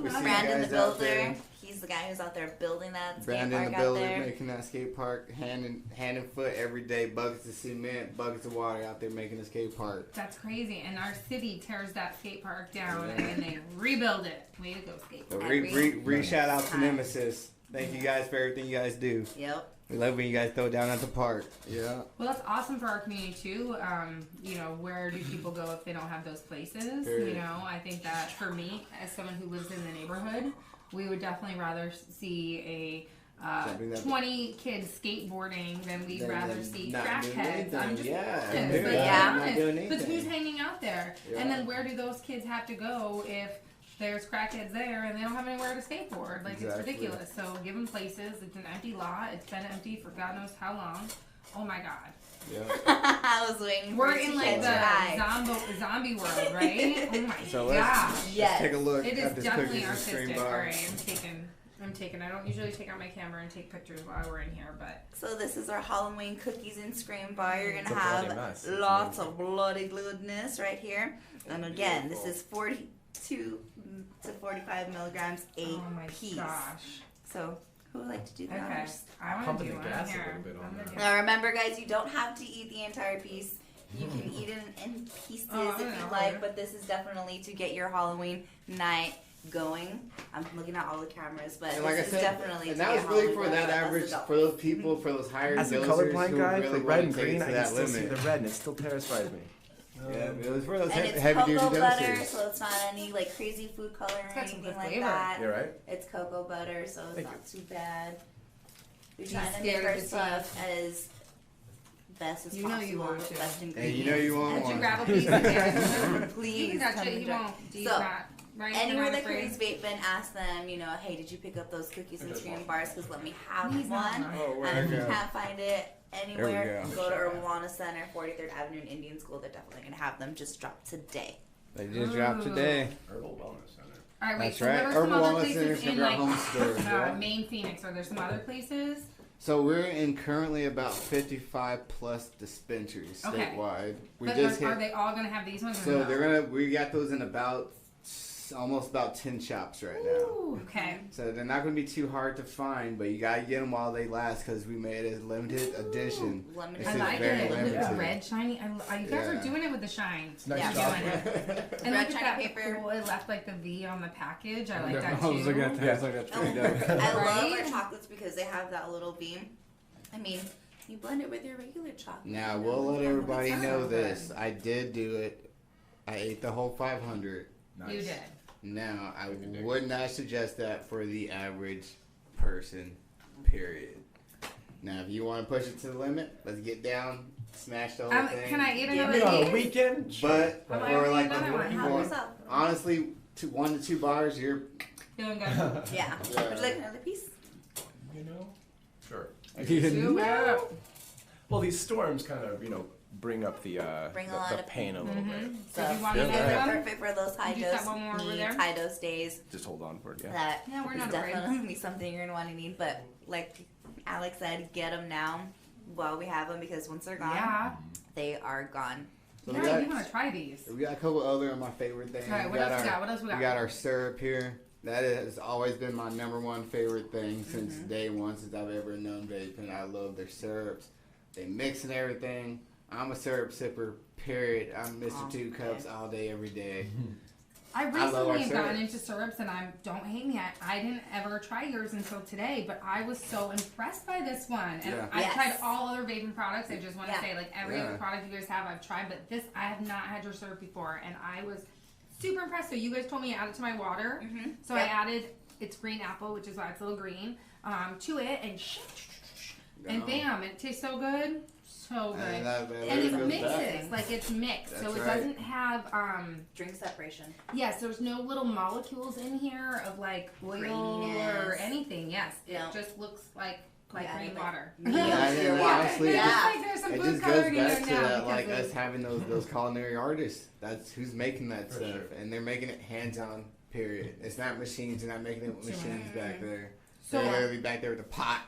We see you Brandon the guys out builder. there. He's the guy who's out there building that skate Brandon park the out builder there. making that skate park hand and foot every day. Buckets of cement, buckets of water out there making a skate park. That's crazy. And our city tears that skate park down and then they rebuild it. Way to go, skate So park. re shout out to time. Nemesis. Thank you guys for everything you guys do. Yep. We love when you guys throw down at the park. Yeah. Well, that's awesome for our community too. Where do people go if they don't have those places? Period. I think that for me, as someone who lives in the neighborhood, we would definitely rather see Something that- 20 kids skateboarding than we'd Than- rather than see not doing crackheads. I'm anything. just Yeah, honest, period. but Yeah. Not doing honest. But who's anything. hanging out there? Yeah. And then where do those kids have to go if there's crackheads there and they don't have anywhere to skateboard? Like, Exactly. it's ridiculous. So give them places. It's an empty lot. It's been empty for God knows how long. Oh my God. Yeah. I was waiting for We're it to in like catch your eye. the zombie world, right? Oh my So gosh. let's Yes. take a look It at is this definitely cookies and cream artistic. bar. Alright, I'm taking. I don't usually take out my camera and take pictures while we're in here, but So this is our Halloween cookies and scream bar. You're It's gonna a bloody have mess. It's lots of bloody goodness right here. And again, this is 42 to 45 milligrams a oh my piece. gosh. So who would like to do the Okay, honors? I want Pumping to do the one gas a here. little bit on I'm that. gonna do- Now remember, guys, you don't have to eat the entire piece. You can eat it in pieces Oh, I if know. you like, but this is definitely to get your Halloween night going. I'm looking at all the cameras, but And like I this is said, definitely and to that was get really Halloween for that going as average, adults. for those people, for those higher As a dosers colorblind who guy, really for red want and to take green, it I to can that still see limit. the red, and it still terrifies me. Yeah, it was for those And it's heavy duty cocoa butter, doses. so it's not any like crazy food coloring or It's got some anything good like flavor. that. You're right. It's cocoa butter, so it's Thank not too bad. We're Be trying to scared make our of the stuff as best as You know possible. you want with to. best Hey, ingredients. you know you want Did you one. grab a piece of it? Please You can touch come it. and He try. won't. Do you So, not? Right? Anywhere You're that not afraid? carries Vapen, ask them, hey, did you pick up those cookies and cream bars? Because let me have He's not one. lying. Oh, where And if I you go? can't find it anywhere, There we go to Urbana Center, 43rd Avenue and Indian School. They're definitely going to have them. Just drop today. They just dropped today. Herbal Wellness Center. All right, wait. That's So right. there are some Herbal other Wellness Center places from in our like home store. Yeah. main Phoenix. Are there some other places? So we're in currently about 55 plus dispensaries Okay. statewide. We But just are hit. they all gonna have these ones? Or So no? we got those in almost about 10 shops right now. Ooh, okay. So they're not going to be too hard to find, but you gotta get them while they last because we made a limited edition. Limited. This I is like very it. Look at limited. the red shiny. You guys are Yeah. doing it with the shine. Nice Yeah. job. Doing it. And Red look at shiny that paper. cool. It left like the V on the package. I like Yeah, that I was looking at too. that. I was looking at Oh, that. I love Right? our chocolates because they have that little beam. I mean, you blend it with your regular chocolate. Now you know, we'll let it's everybody fine. know this. I did do it. I ate the whole 500. Nice. You did. Now I Good dick. would not suggest that for the average person. Period. Now, if you want to push it to the limit, let's get down, smash the whole thing. Can I eat Yeah, another Maybe on a piece? weekend. Sure. But Am I for gonna like eat another one? Help for- yourself. honestly, 1 to 2 bars, you're Feeling good. Yeah. Yeah. Would you like another piece? You know. Sure. Soup up. Well, these storms kind of bring up the Bring a lot the of pain a little bit. So Do you want Yeah, these another yeah. are one? perfect for those high You got dose one more over needs, there? high dose days. Just hold on for it. Yeah. That Yeah, we're is not afraid. definitely gonna be something you're gonna want to need. But like Alex said, get them now while we have them because once they're gone, Yeah. they are gone. So Yeah, we got- you want to try these? We got a couple other of my favorite things. All right, We what got else we our- got? What else we got? We got our syrup here. That has always been my number one favorite thing since day one, since I've ever known vaping. I love their syrups. They mix and everything. I'm a syrup sipper, period. I'm Mr. Oh, Two Cups okay. all day, every day. I love our recently have gotten syrup. into syrups, and don't hate me. I didn't ever try yours until today, but I was so impressed by this one. And Yeah. I've Yes. tried all other vaping products. I just want to Yeah. say, like every Yeah. other product you guys have, I've tried, but this I have not had your syrup before, and I was super impressed. So you guys told me to add it to my water, Mm-hmm. so I added it's green apple, which is why it's a little green, to it, and bam, it tastes so good, so good. And that And it goes back. mixes, like it's mixed, so That's it right. doesn't have Drink separation. yes, there's no little molecules in here of like oil or Graininess. anything. Yes, Yeah. it just looks like Yeah, green like water. me Yeah, and yeah, your yeah, water. honestly, It's just Yeah. like there's some It food just goes coloring in back there to now that, like because us having those culinary artists. That's who's making that For stuff, sure. and they're making it hands-on. Period. It's not machines. They're not making it with machines back there. So- They're literally back there with a pot.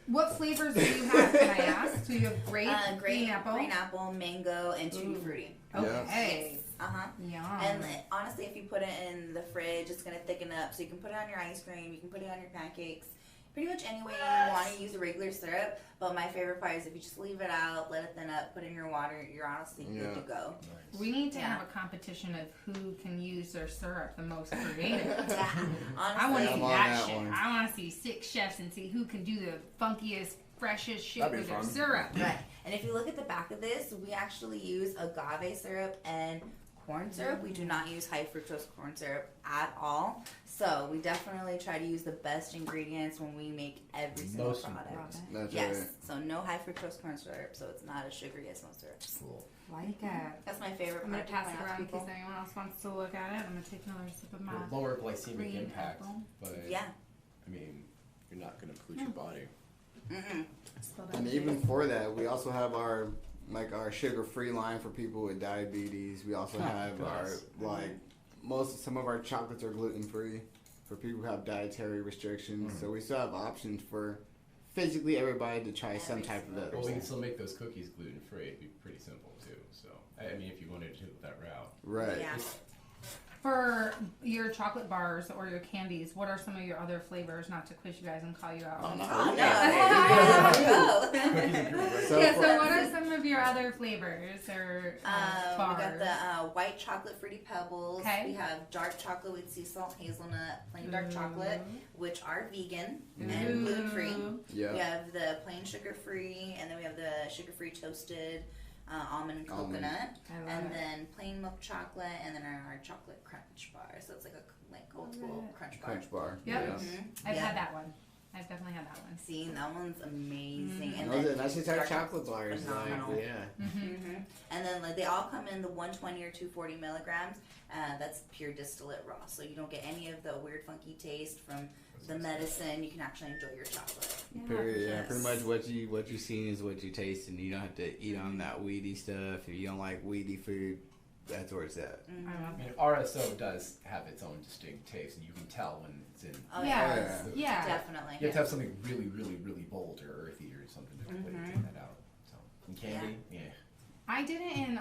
what flavors do you have? Can I ask? So you have grape, Green green apple. apple, mango, and tutti Ooh. frutti. Okay. Uh huh. Yum. And honestly, if you put it in the fridge, it's gonna thicken up. So you can put it on your ice cream. You can put it on your pancakes. Pretty much any way you want to use a regular syrup. But my favorite part is if you just leave it out, let it thin up, put it in your water, you're honestly good to go. we need to Yeah. have a competition of who can use their syrup the most creative. Yeah. I want to Honestly, see I'm on that that shit. one. I want to see 6 chefs and see who can do the funkiest, freshest shit That'd be with their fun. syrup. right. And if you look at the back of this, we actually use agave syrup and corn syrup. We do not use high fructose corn syrup at all. So we definitely try to use the best ingredients when we make every single Most product. important. That's Yes. right. So no high fructose corn syrup, so it's not as sugary as most syrups. Cool. Like it. That's my favorite I'm gonna part to pass point it out around to in people. case anyone else wants to look at it. I'm gonna take another sip of my Lower glycemic green impact, apple. but Yeah. I mean, you're not going to pollute your body. Mm-mm. Spill that And shit. even for that, we also have our sugar-free line for people with diabetes. We also have nice. some of our chocolates are gluten-free for people who have dietary restrictions. So we still have options for physically everybody to try some type of Well, we other. can still make those cookies gluten free. It'd be pretty simple too. So, I mean, if you wanted to go that route. Right. Yeah. For your chocolate bars or your candies, what are some of your other flavors? Not to quiz you guys and call you out. Oh, no. Oh, Yeah. no. Cookies and cream, right? So Yeah, for- so what are some of your other flavors or We bars? got the white chocolate fruity pebbles. Okay. We have dark chocolate with sea salt, hazelnut, plain dark chocolate, which are vegan and gluten free. Yeah. We have the plain sugar free, and then we have the sugar free toasted almond and Almond. coconut, I love and it. then plain milk chocolate, and then our chocolate crunch bar. So it's like a old school crunch bar. Crunch bar. Yep. Yeah. Mhm. I've Yeah. had that one. I've definitely had that one. See, that one's amazing. And Those then are- that's just our dark chocolate chocolate's bars. phenomenal. Like, yeah. Mm-hmm. And then like they all come in the 120 or 240 milligrams. That's pure distillate raw, so you don't get any of the weird funky taste from the medicine. You can actually enjoy your chocolate. Period. Yeah. Yes. Pretty much what you seen is what you taste, and you don't have to eat on that weedy stuff. If you don't like weedy food, that's where it's at. I love I mean, it. RSO does have its own distinct taste, and you can tell when it's in. Oh, Yeah. Yeah. Yeah. Definitely. You have to have something really, really, really bold or earthy or something to really take that out. So, and candy, yeah. I did it in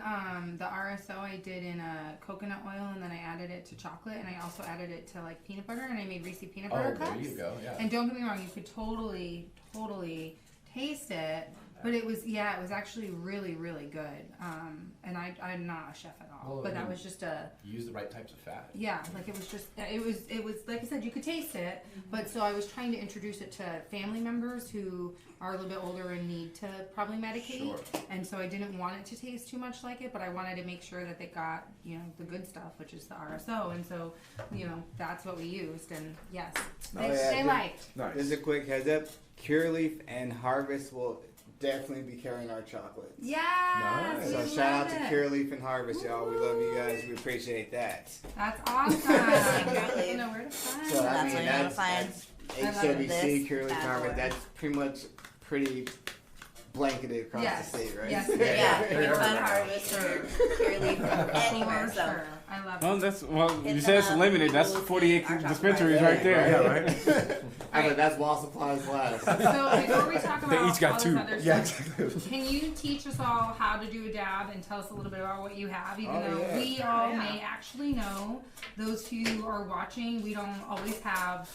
the RSO. I did in coconut oil, and then I added it to chocolate, and I also added it to like peanut butter, and I made Reese peanut butter cups. There you go. Yeah. And don't get me wrong, you could totally taste it, but it was actually really, really good. And I'm not a chef at all, Well, but I that mean, was just a. You use the right types of fat. Yeah, like it was like I said, you could taste it, but so I was trying to introduce it to family members who are a little bit older and need to probably medicate. Sure. And so I didn't want it to taste too much like it, but I wanted to make sure that they got, the good stuff, which is the RSO. And so, that's what we used. And yes, they yeah, liked. Nice. Just a quick heads up, Cure Leaf and Harvest will definitely be carrying our chocolates. Yes. Nice. we So love shout out to it. Cure Leaf and Harvest, y'all. We love you guys. We appreciate that. That's awesome. Cure Leaf. You know where to find So them. I That's mean, what you're gonna that's find. I love HWC, this Cure Leaf and bad Harvest. boy. That's pretty much pretty blanketed across Yes. the state, right? Yes. Yeah, Yeah. you can find Harvest or Cure Leaf anywhere. For So sure. I love Well, it. you It's, said it's limited. That's Blue 48 Thing, our dispensaries chocolate. right there. Yeah, right. I mean, that's while supplies last. So before we talk They about each got all two. this other Yeah, stuff, exactly. can you teach us all how to do a dab and tell us a little bit about what you have? Even Oh, though yeah. we all may actually know, those who are watching, we don't always have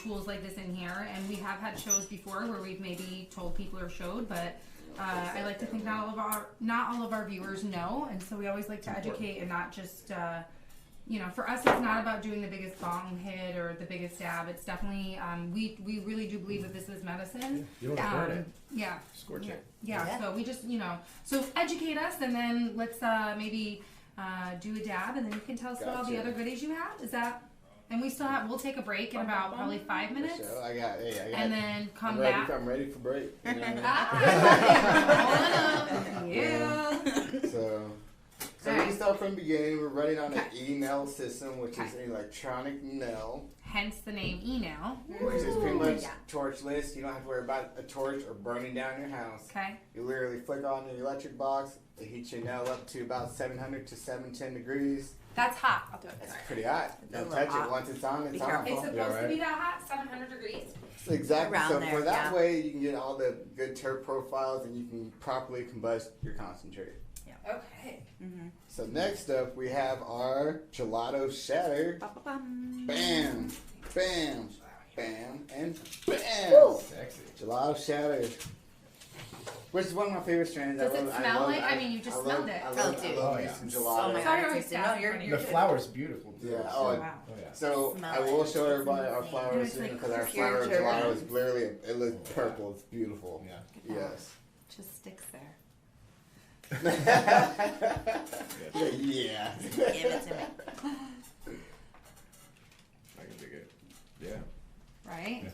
tools like this in here. And we have had shows before where we've maybe told people or showed, but I like to think not all of our viewers know, and so we always like to educate and not just. For us, it's not about doing the biggest bong hit or the biggest dab. It's definitely, we really do believe that this is medicine. You don't want to burn it. Yeah. Scorch it. Yeah, Yeah. so we just, so educate us, and then let's maybe do a dab, and then you can tell us about all the Gotcha. other goodies you have. Is that? And we'll take a break in about probably 5 minutes, So I got. and then come I'm ready, back. I'm ready for break. You know what Yeah. I mean? So we start from the beginning. We're running on an e-nail system, which is an electronic nail, Hence the name e-nail. which is pretty much Yeah. torchless. You don't have to worry about a torch or burning down your house. Okay. You literally flick on the electric box. It heats your nail up to about 700 to 710 degrees. That's hot. I'll do it. It's Sorry. pretty hot. Don't It's a touch little it. hot. Once it's on, it's Be on. careful. It's supposed Yeah, to right. be that hot, 700 degrees. So exactly. Around So there, for that yeah. way, you can get all the good terp profiles, and you can properly combust your concentrate. Okay. So next up, we have our gelato shatter. Ba-ba-bum. Bam, bam, bam, and bam. Sexy. Gelato shatter. Which is one of my favorite strains. Does it smell like? I mean, you just smelled it. I Oh, love dude. me Oh, yeah. some Oh gelato. my Sorry, God, I I tasted- no, you're The good. flower's beautiful too. Yeah. Oh, Oh, wow. Oh yeah. so Smell I it. will show everybody our flower It's soon like because our pure flower sugar. gelato is literally it looks purple. It's beautiful. Yeah. Yes. Just sticks there. Yeah. Give it to me. I can dig it. Yeah. Right?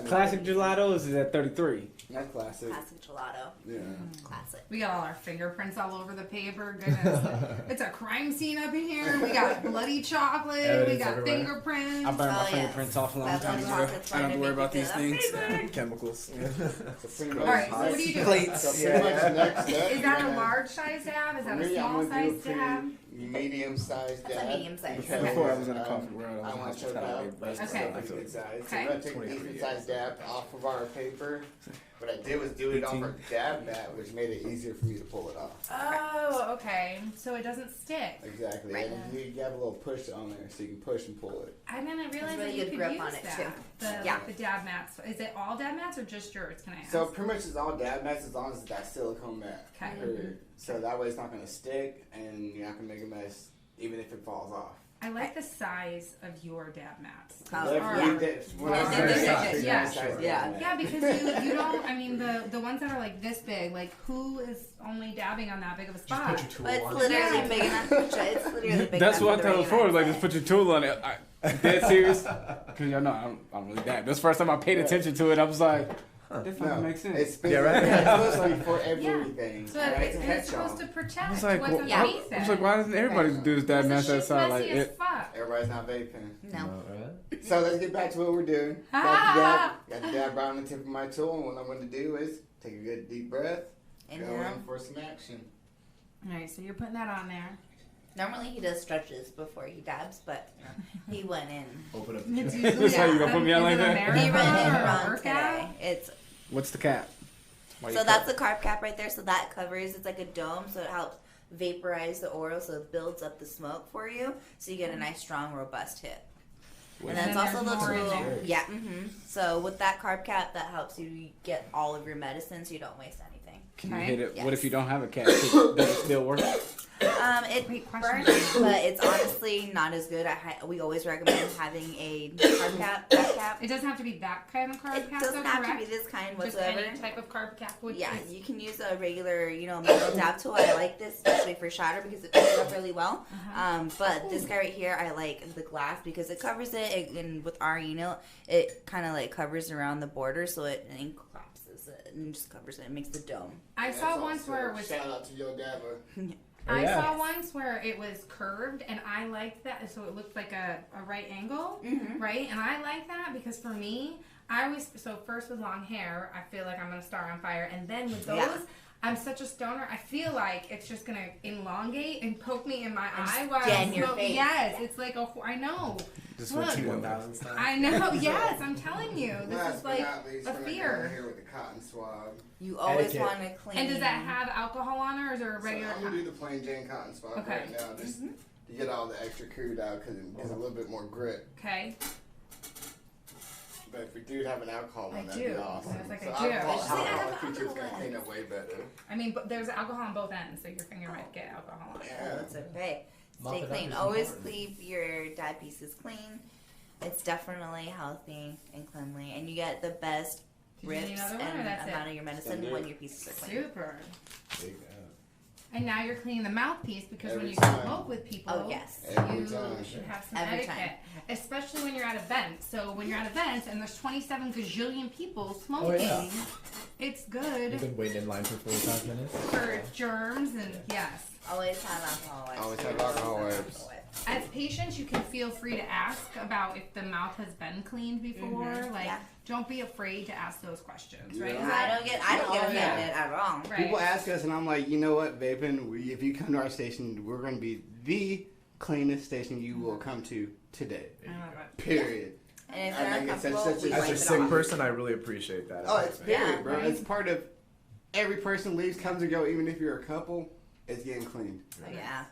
Classic gelatos is at 33. That's classic. Classic gelato. Yeah. Classic. We got all our fingerprints all over the paper. Goodness. It's a crime scene up in here. We got bloody chocolate. We Evidence got everywhere. fingerprints. I burned my Oh, yes. fingerprints off a long That's time what ago. chocolate's I don't have to worry trying about to these make you things. Chemicals. So pretty much. All right, so what do you do? Plates. So pretty much next up. Is that a large size dab? Is that a small size dab? Medium sized That's a dab. medium size. because, Before I was in a coffee world, I I want was to show that, but it's Okay. still a good size. So Okay. we're going to take a decent sized dab off of our paper. What I did was do it on our dab mat, which made it easier for me to pull it off. Oh, okay. So it doesn't stick. Exactly. Right. And you have a little push on there so you can push and pull it. I didn't realize There's that really you good could grip use on it, that. too. The, Yeah. like the dab mats. Is it all dab mats or just yours? Can I ask? So pretty much it's all dab mats as long as it's that silicone mat. Okay. Period. So that way it's not going to stick and you're not going to make a mess even if it falls off. I like the size of your dab mats. Oh, Definitely yeah. did. When I Yeah. started Yeah. out, Yeah. I started Yeah. with Yeah, because you don't. I mean, the ones that are like this big, like who is only dabbing on that big of a Just spot? put your tool But it's on. literally Yeah. big enough. It's literally big That's enough what I for tell the the forward, like, regular just put your tool on it. Dead serious? Because y'all know I don't really dab. That's the first time I paid attention to it. I was like, that fucking No, makes sense. it's Yeah, right. it's supposed to be for everything. So right? it's, To and it's catch all. supposed to protect I was like, what's well, underneath I was it. like, why doesn't everybody do this dab This match shit's outside? Like, messy as it, fuck. Everybody's not vaping. No. So let's get back to what we're doing. Ah! Got the dab right on the tip of my tool, and what I'm going to do is take a good deep breath, go Inhale. in for some action. All right, so you're putting that on there. Normally he does stretches before he dabs, but he went in. Open up. It's The usually That's how you gonna put me on like that? He went in or a wrong workout. today. It's What's the cap? so that's the carb cap right there. So that covers. It's like a dome, so it helps vaporize the oil, so it builds up the smoke for you, so you get a nice, strong, robust hit. And that's then also the there's more in tool. there. Yeah. So with that carb cap, that helps you get all of your medicine, so you don't waste anything. Can you Okay. hit it? Yes. What if you don't have a cap? Does it still work? It Great question. burns, but it's honestly not as good. We always recommend having a carb cap, back cap. It doesn't have to be that kind of carb It cap, doesn't though, have correct? to be this kind Just whatsoever. any type of carb cap would Yeah, is- you can use a regular, metal dab tool. I like this, especially for shatter, because it picks it up really well. But this guy right here, I like the glass because it covers it, and with our, it kind of like covers around the border, so it collapses it and just covers it and makes the dome. I saw once where it was. Shout out to Yo Dabber. I yeah. saw once where it was curved, and I liked that. So it looked like a right angle, right? And I like that because for me, first with long hair, I feel like I'm gonna start on fire, and then with those. Yeah. I'm such a stoner. I feel like it's just gonna elongate and poke me in my And eye just while get I'm in your smoking. face. Yes, it's like I know. Just Look. for T1000 style. I know. Yes, I'm telling you, this Last is but like not least, a we're gonna go fear. here with the cotton swab. You always Etiquette. want to clean. And does that have alcohol on it, or is there a regular? So I'm gonna do the plain Jane cotton swab Okay. right now, just to get all the extra crude out because it gives a little bit more grit. Okay. But if we do have an alcohol I one, that'd do. be awesome. I was like, so I do. alcohol, See, I have alcohol features gonna alcohol clean up way better. I mean, but there's alcohol on both ends, so your finger might get alcohol on it. Yeah. That's okay. Mop Stay it up clean. is Always important. leave your dye pieces clean. It's definitely healthy and cleanly, and you get the best Did you need rips another one, or and that's it? amount of your medicine Send when it. your pieces are clean. Super. Big, And now you're cleaning the mouthpiece because when Every you time. smoke with people, Oh, yes. Every you time. should have some Every etiquette, time. especially when you're at events. So when you're at events and there's 27 gazillion people smoking, yeah. it's You've good been waiting in line for 45 minutes. for germs and yes. Always have alcohol wipes. Always have alcohol wipes. As patients, you can feel free to ask about if the mouth has been cleaned before. Like, Yeah. don't be afraid to ask those questions, right? Yeah. Is that- I don't get offended yeah. at all. right. People ask us, and I'm like, you know what, Vapen, if you come to our station, we're going to be the cleanest station you will come to today. I love it. Period. And if I they're think it's uncomfortable, such we a- As wipe a it sick off. person, I really appreciate that. Oh, it's period, Yeah, bro. right. It's part of every person leaves, comes or go, even if you're a couple, it's getting cleaned. Oh, yeah.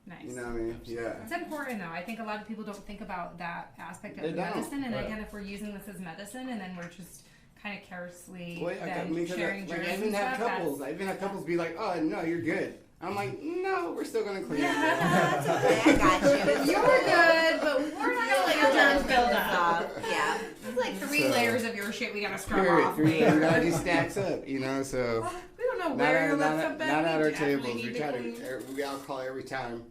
Nice. You know what I mean? Yeah. It's important though. I think a lot of people don't think about that aspect of They the don't. medicine. And Right. again, if we're using this as medicine and then we're just kind of carelessly Well, I then mean, 'cause sharing like, germs I even and have stuff, couples. I even have couples be like, "Oh no, you're good." I'm like, "No, we're still gonna clean it." That's okay. I got you. You're good, but we're not gonna let your germs build up. Yeah. It's like three So- layers of your shit we gotta scrub Period. off. Three later. that just stacks up, you know. So We don't know not where at, your not lips at, have been. not at We our definitely tables. We need try clean. to we alcohol every time,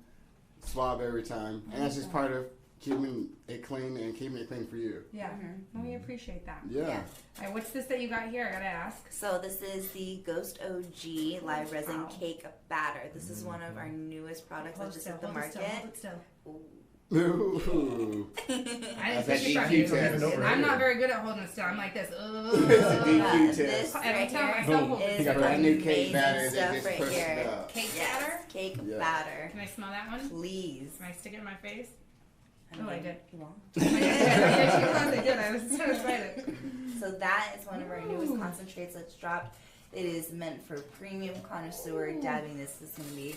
swab every time, and that's just part of keeping it clean and keeping it clean for you. Yeah, well, we appreciate that. Yeah. Yeah. All right, what's this that you got here? I gotta ask. So this is the Ghost OG live resin Wow. cake batter. This is one of our newest products that just hit the hold it still, market. hold it still. Ooh. I didn't That's take that it from DQ you. test. I'm not very good at holding it still. I'm like this. It's a Ugh. DQ This test. I right don't tell here myself Boom. hold it is You got still. Brand new cake amazing batter that stuff just right pushed here. it up. Cake Yes, batter? cake Yeah. batter. Can I smell that one? Please. Can I stick it in my face? mean, I did. You won't. I did. I was so excited. So that is one of our newest concentrates that's dropped. It is meant for premium connoisseur dabbing. This is going to be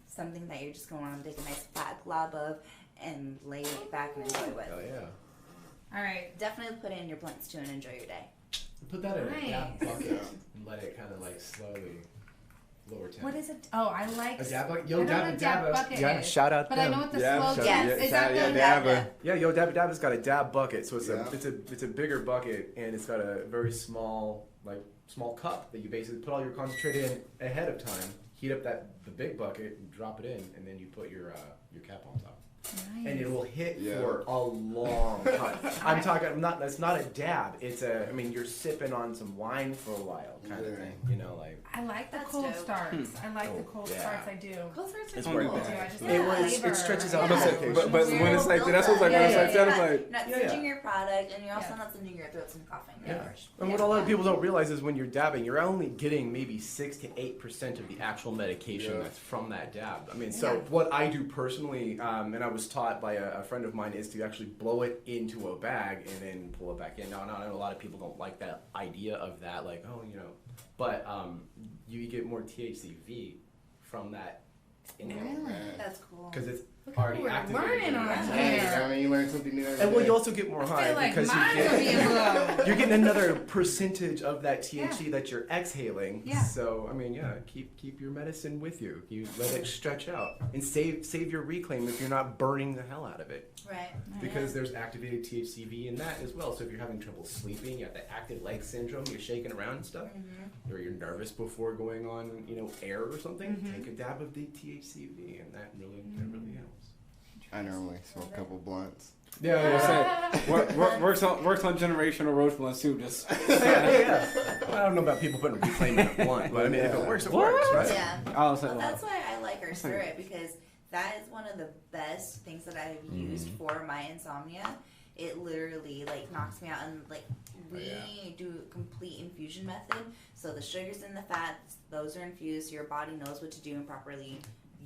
something that you're just going to want to take a nice fat glob of and lay it back and enjoy with. Hell yeah. All right. Definitely put it in your blunts too and enjoy your day. Put that in a dab Nice. bucket and let it kind of like slowly lower temp. What is it? Oh, I like. A dab bucket? I Yo, don't know Dabba what dab Dabba. bucket Yeah, is, shout out But I them. know what the Yeah, slow shout- dab yeah, is. shout- That yeah, the Dabba. Yeah, Yo Dabba Dabba's got a dab bucket, so it's Yeah. it's a bigger bucket and it's got a very small cup that you basically put all your concentrate in ahead of time. Heat up the big bucket, and drop it in, and then you put your cap on top. And it will hit Yeah. for a long time. I'm talking, that's not a dab. It's a, I mean, you're sipping on some wine for a while kind of thing. You know, like. I like the That's cold dope. starts. I like the cold yeah. starts. I do. Cold starts are It's cool. worth I it. do. I just Yeah. like It flavor. stretches out Yeah. the location. But when it's like that's what's like Yeah, when it's yeah, like that, yeah. I'm like, Not Yeah, switching yeah. your product, and you're also Yeah. not sending your throat some coughing. Yeah. First. And what a lot of people don't realize is when you're dabbing, you're only getting maybe 6 to 8% of the actual medication Yeah. that's from that dab. I mean, so Yeah. what I do personally, and I was taught by a friend of mine, is to actually blow it into a bag and then pull it back in. Now, I know a lot of people don't like that idea of that, like, oh, you know, but you get more THCV from that inhale. Really? That's cool. Because it's Look at already what we're activated. learning on Hey, here. I mean, you learn something new every And well, day. you also get more I high feel like because mine would be you a get, blow. you're getting another percentage of that THC that you're exhaling. Yeah. So I mean, yeah, keep your medicine with you. You let it stretch out and save your reclaim if you're not burning the hell out of it. Right. Because there's activated THCV in that as well. So if you're having trouble sleeping, you have the active leg syndrome, you're shaking around and stuff, or you're nervous before going on, you know, air or something, take a dab of the THCV, and that really helps. I normally smoke a couple blunts. yeah, works on generational roach blunts too. Just yeah. I don't know about people putting reclaim in a blunt, but I mean, if it works, it works, right? Yeah. I'll say Well, well, that's why I like our syrup, because that is one of the best things that I've used for my insomnia. It literally like knocks me out, and like we do a complete infusion method. So the sugars and the fats, those are infused. So your body knows what to do and properly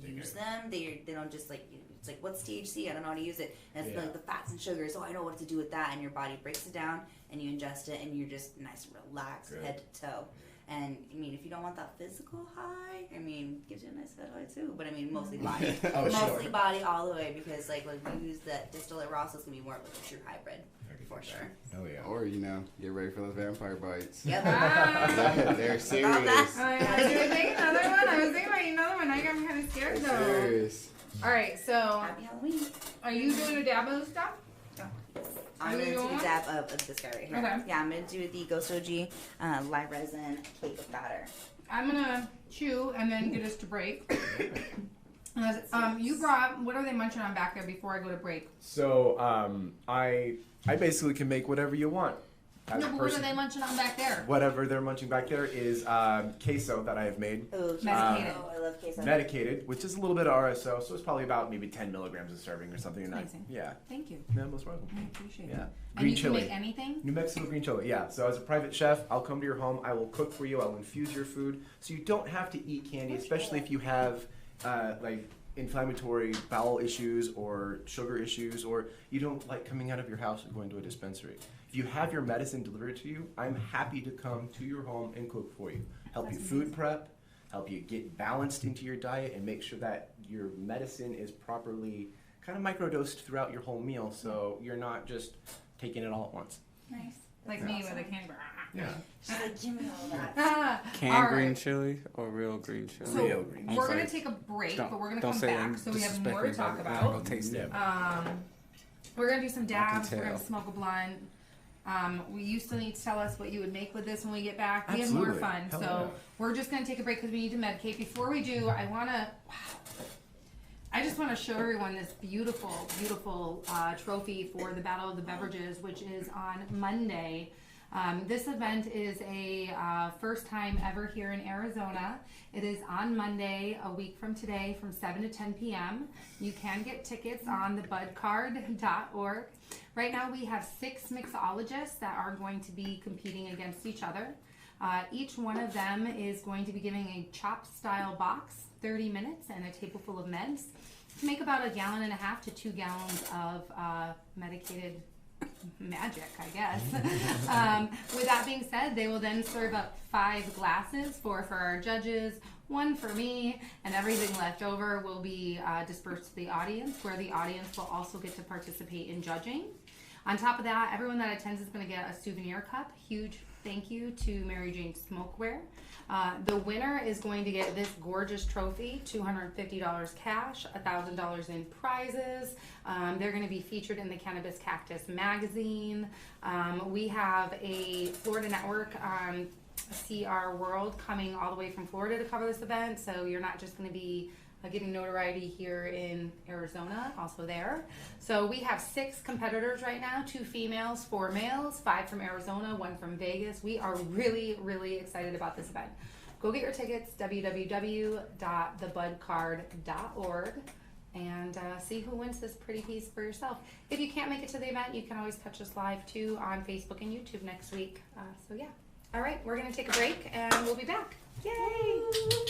use them. They don't just like, it's like, what's THC? I don't know how to use it. And it's like the fats and sugars. Oh, I know what to do with that. And your body breaks it down and you ingest it, and you're just nice and relaxed head to toe. And I mean, if you don't want that physical high, I mean, it gives you a nice head high too. But I mean, mostly body. Oh, Mostly sure. body all the way, because like when we use that distillate raw, so it's gonna be more of like a true hybrid for sure. Oh yeah. Or, you know, get ready for those vampire bites. Yep. They're serious. About that. I was thinking another one. I was thinking about another one. I got kind of scared They're though. serious. All right, so Happy Halloween. are you doing a dab of stuff? I'm Are gonna you do on? a dab of this guy right here. Okay. Yeah, I'm gonna do the Ghost OG live resin cake of batter. I'm gonna chew and then get us to break. You brought, what are they munching on back there before I go to break? So I basically can make whatever you want. As No, a but what are person. they munching on back there? Whatever they're munching back there is queso that I have made. Oh, Medicated. Oh, I love queso. Medicated, which is a little bit of RSO, so it's probably about maybe 10 milligrams a serving or something. And Amazing. yeah, Thank you. yeah, most welcome. I appreciate it. Yeah, And green you chili. can make anything? New Mexico green chili, yeah. So as a private chef, I'll come to your home. I will cook for you. I'll infuse your food, so you don't have to eat candy, especially if you have like inflammatory bowel issues or sugar issues, or you don't like coming out of your house and going to a dispensary. If you have your medicine delivered to you, I'm happy to come to your home and cook for you. Help you food prep, help you get balanced into your diet, and make sure that your medicine is properly kind of microdosed throughout your whole meal, so you're not just taking it all at once. Nice. Like me with a candy bar. Yeah. She's like, give me all that. canned All green right. chili or real green chili. So Real green we're chili. gonna take a break, but we're gonna Don't come say back, anything so we have more to disrespectful talk about it. I'm about. gonna taste it. We're gonna do some dabs. We're gonna tell. smoke a blunt. You still need to tell us what you would make with this when we get back. We have more Absolutely. fun, Hell so yeah. we're just gonna take a break because we need to medicate. Before we do, I just want to show everyone this beautiful, beautiful trophy for the Battle of the Beverages, which is on Monday. This event is a first time ever here in Arizona. It is on Monday, a week from today, from 7 to 10 p.m. You can get tickets on thebudcard.org. Right now we have 6 mixologists that are going to be competing against each other. Each one of them is going to be giving a chop style box, 30 minutes, and a table full of meds to make about 1.5 gallons to 2 gallons of medicated magic, I guess. With that being said, they will then serve up 5 glasses, 4 for our judges, 1 for me, and everything left over will be dispersed to the audience, where the audience will also get to participate in judging. On top of that, everyone that attends is going to get a souvenir cup. Huge thank you to Mary Jane Smokeware. The winner is going to get this gorgeous trophy, $250 cash, $1,000 in prizes. They're going to be featured in the Cannabis Cactus magazine. We have a Florida network, CR World, coming all the way from Florida to cover this event, so you're not just going to be getting notoriety here in Arizona, also there. So we have 6 competitors right now, 2 females, 4 males, 5 from Arizona, 1 from Vegas. We are really, really excited about this event. Go get your tickets, www.thebudcard.org, and see who wins this pretty piece for yourself. If you can't make it to the event, you can always catch us live too on Facebook and YouTube next week. So yeah. All right, we're gonna take a break and we'll be back. Yay!